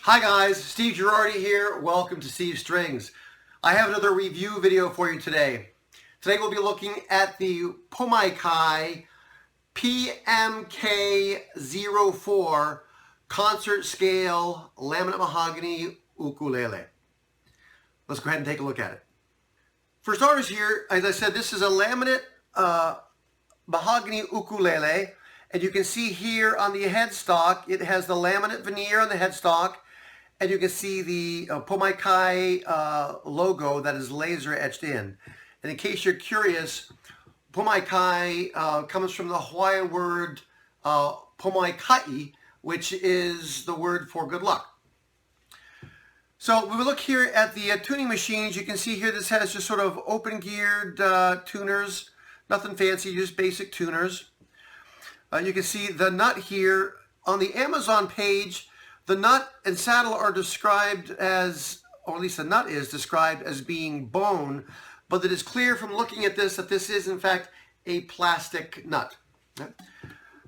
Hi guys, Steve Girardi here. Welcome to Steve Strings. I have another review video for you today. Today we'll be looking at the Pomaikai PMK04 concert scale laminate mahogany ukulele. Let's go ahead and take a look at it. For starters here, as I said, this is a laminate mahogany ukulele, and you can see here on the headstock it has the laminate veneer on the headstock, and you can see the Pomaikai logo that is laser etched in. And in case you're curious, Pomaikai comes from the Hawaiian word Pomaikai, which is the word for good luck. So when we look here at the tuning machines, you can see here this has just sort of open geared tuners, nothing fancy, just basic tuners. You can see the nut here on the Amazon page. The nut and saddle are described as, or at least the nut is described as being bone, but it is clear from looking at this that this is in fact a plastic nut.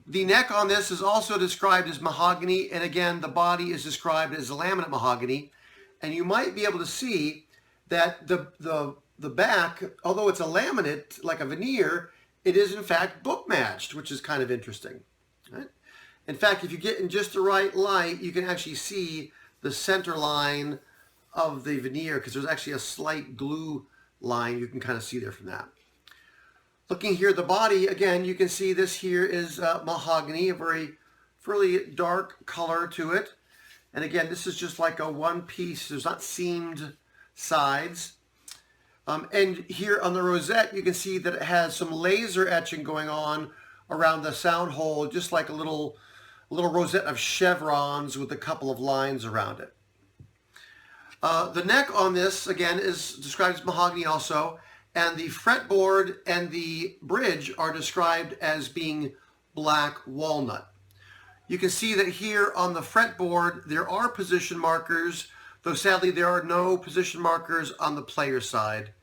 The neck on this is also described as mahogany, and again the body is described as laminate mahogany. And you might be able to see that the back, although it's a laminate like a veneer, it is in fact book matched, which is kind of interesting. Right? In fact, if you get in just the right light, you can actually see the center line of the veneer because there's actually a slight glue line you can kind of see there from that. Looking here at the body, again, you can see this here is mahogany, a fairly dark color to it. And again, this is just like a one piece, there's not seamed sides. And here on the rosette, you can see that it has some laser etching going on around the sound hole, just like a little rosette of chevrons with a couple of lines around it. The neck on this, again, is described as mahogany also, and the fretboard and the bridge are described as being black walnut. You can see that here on the fretboard there are position markers, though sadly there are no position markers on the player side.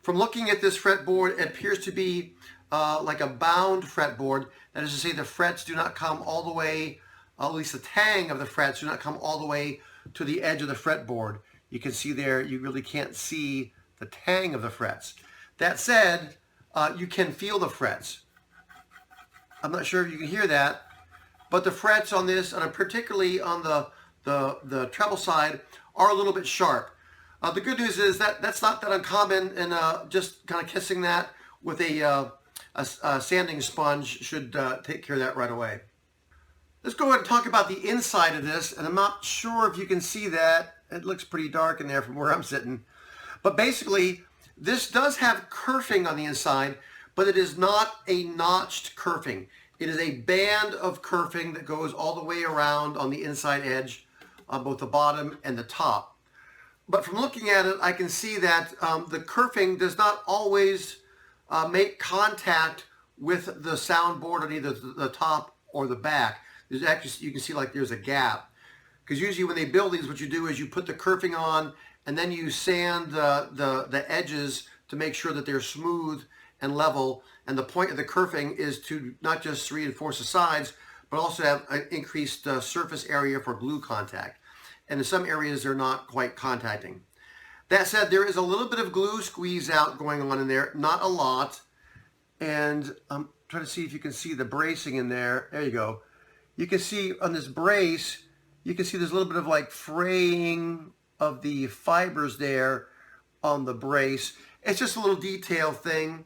From looking at this fretboard, it appears to be like a bound fretboard. That is to say, the frets do not come all the way, at least the tang of the frets do not come all the way to the edge of the fretboard. You can see there, you really can't see the tang of the frets. That said, you can feel the frets. I'm not sure if you can hear that, but the frets on this, and particularly on the treble side, are a little bit sharp. The good news is that that's not that uncommon, and just kind of kissing that with a sanding sponge should take care of that right away. Let's go ahead and talk about the inside of this, and I'm not sure if you can see that. It looks pretty dark in there from where I'm sitting. But basically, this does have kerfing on the inside, but it is not a notched kerfing. It is a band of kerfing that goes all the way around on the inside edge on both the bottom and the top. But from looking at it, I can see that the kerfing does not always make contact with the soundboard on either the top or the back. There's actually, you can see like there's a gap. Because usually when they build these, what you do is you put the kerfing on and then you sand the edges to make sure that they're smooth and level. And the point of the kerfing is to not just reinforce the sides, but also have an increased surface area for glue contact. And in some areas they're not quite contacting. That said, there is a little bit of glue squeeze out going on in there, not a lot. And I'm trying to see if you can see the bracing in there. There you go. You can see on this brace, you can see there's a little bit of like fraying of the fibers there on the brace. It's just a little detail thing.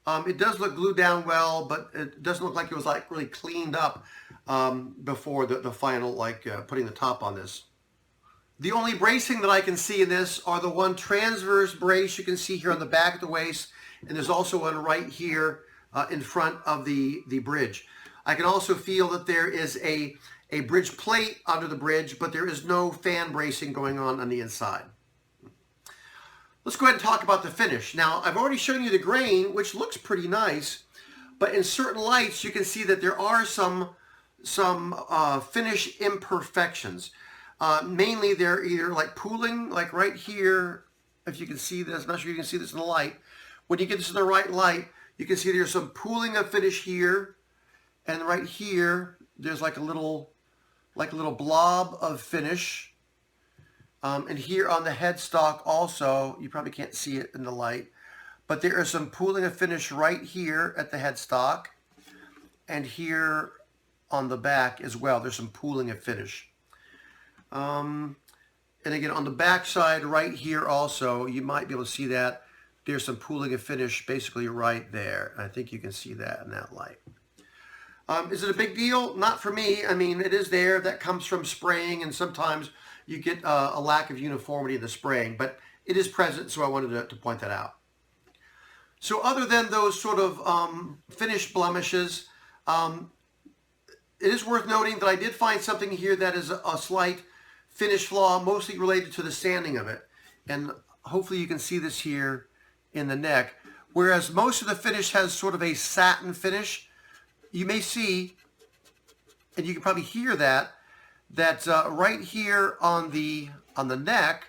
It does look glued down well, but it doesn't look like it was like really cleaned up before the final putting the top on this. The only bracing that I can see in this are the one transverse brace you can see here on the back of the waist, and there's also one right here in front of the bridge. I can also feel that there is a bridge plate under the bridge, but there is no fan bracing going on the inside. Let's go ahead and talk about the finish. Now, I've already shown you the grain, which looks pretty nice, but in certain lights you can see that there are some finish imperfections. Mainly they're either like pooling, like right here, if you can see this, I'm not sure you can see this in the light. When you get this in the right light, you can see there's some pooling of finish here, and right here, there's like a little blob of finish. And here on the headstock also, you probably can't see it in the light, but there is some pooling of finish right here at the headstock, and here on the back as well. There's some pooling of finish. And again, on the back side right here also, you might be able to see that there's some pooling of finish basically right there. I think you can see that in that light. Is it a big deal? Not for me. I mean, it is there. That comes from spraying, and sometimes you get a lack of uniformity in the spraying, but it is present, so I wanted to point that out. So other than those sort of finish blemishes, it is worth noting that I did find something here that is a slight finish flaw, mostly related to the sanding of it. And hopefully you can see this here in the neck. Whereas most of the finish has sort of a satin finish, you may see, and you can probably hear that right here on the neck,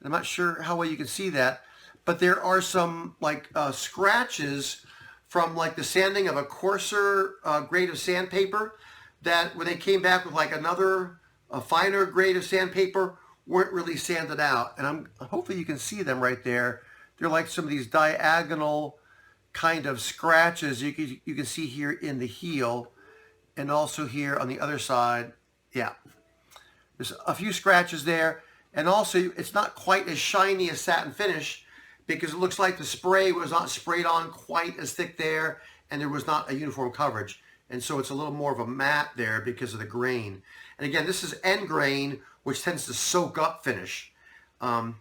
I'm not sure how well you can see that, but there are some like scratches from like the sanding of a coarser grade of sandpaper that when they came back with like a finer grade of sandpaper, weren't really sanded out. And hopefully you can see them right there. They're like some of these diagonal kind of scratches you can see here in the heel, and also here on the other side. Yeah, there's a few scratches there, and also it's not quite as shiny as satin finish because it looks like the spray was not sprayed on quite as thick there, and there was not a uniform coverage, and so it's a little more of a matte there because of the grain. And again, this is end grain, which tends to soak up finish, and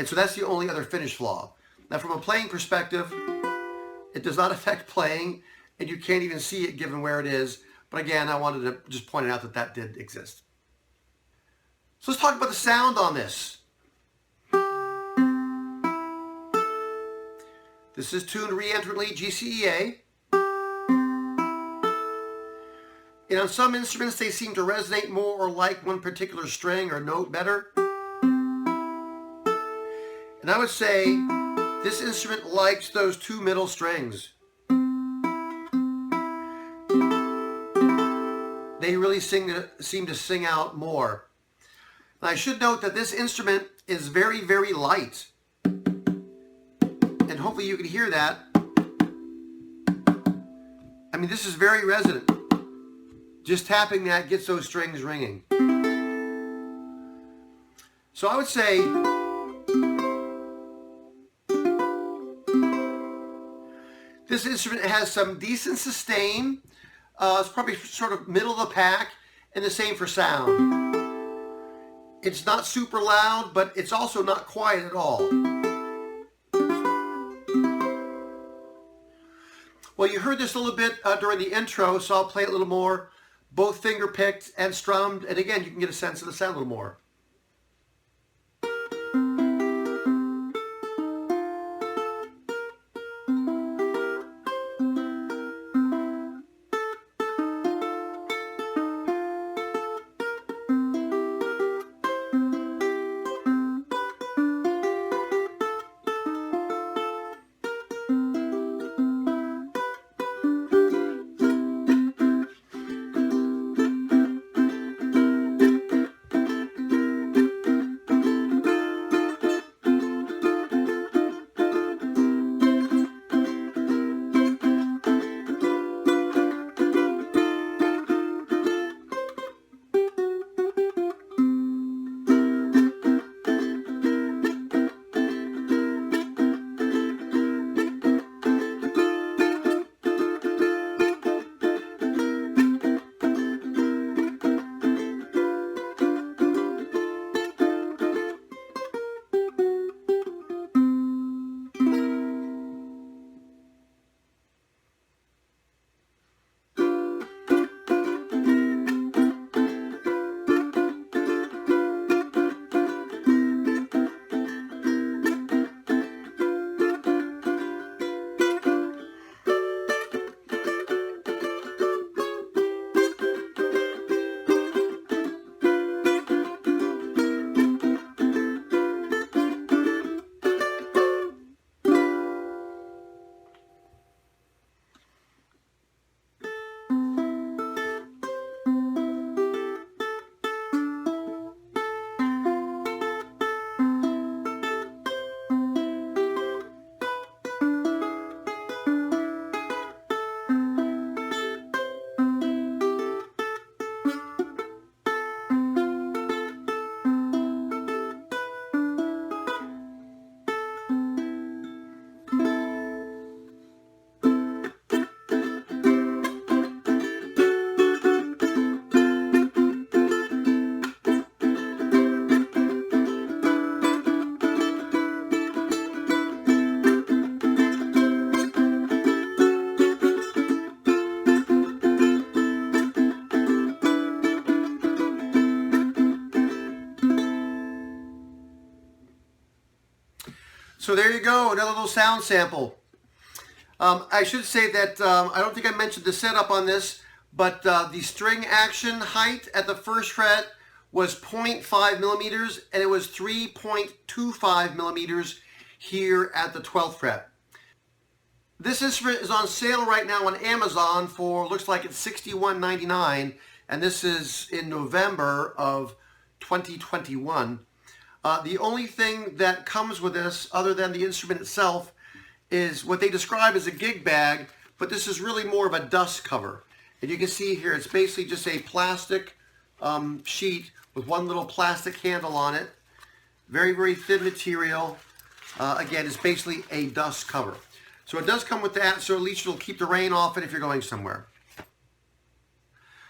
so that's the only other finish flaw. Now, from a playing perspective, it does not affect playing, and you can't even see it given where it is. But again, I wanted to just point out that did exist. So let's talk about the sound on this. This is tuned re-entrantly GCEA. And on some instruments, they seem to resonate more or like one particular string or note better. And I would say this instrument likes those two middle strings. They really seem to sing out more. And I should note that this instrument is very, very light. And hopefully you can hear that. I mean, this is very resonant. Just tapping that gets those strings ringing. So I would say this instrument has some decent sustain. It's probably sort of middle of the pack, and the same for sound. It's not super loud, but it's also not quiet at all. Well, you heard this a little bit during the intro, so I'll play it a little more, both finger picked and strummed, and again, you can get a sense of the sound a little more. So there you go, another little sound sample. I should say that I don't think I mentioned the setup on this, but the string action height at the first fret was 0.5 millimeters, and it was 3.25 millimeters here at the 12th fret. This instrument is on sale right now on Amazon for, looks like it's $61.99, and this is in November of 2021. The only thing that comes with this, other than the instrument itself, is what they describe as a gig bag, but this is really more of a dust cover. And you can see here, it's basically just a plastic sheet with one little plastic handle on it. Very, very thin material. Again, it's basically a dust cover. So it does come with that, so at least it'll keep the rain off it if you're going somewhere.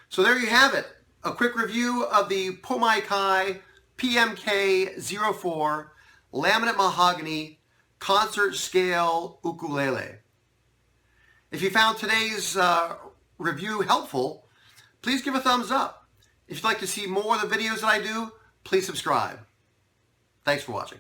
So there you have it. A quick review of the Pomaikai PMK04 laminate mahogany concert scale ukulele. If you found today's review helpful, please give a thumbs up. If you'd like to see more of the videos that I do, please subscribe. Thanks for watching.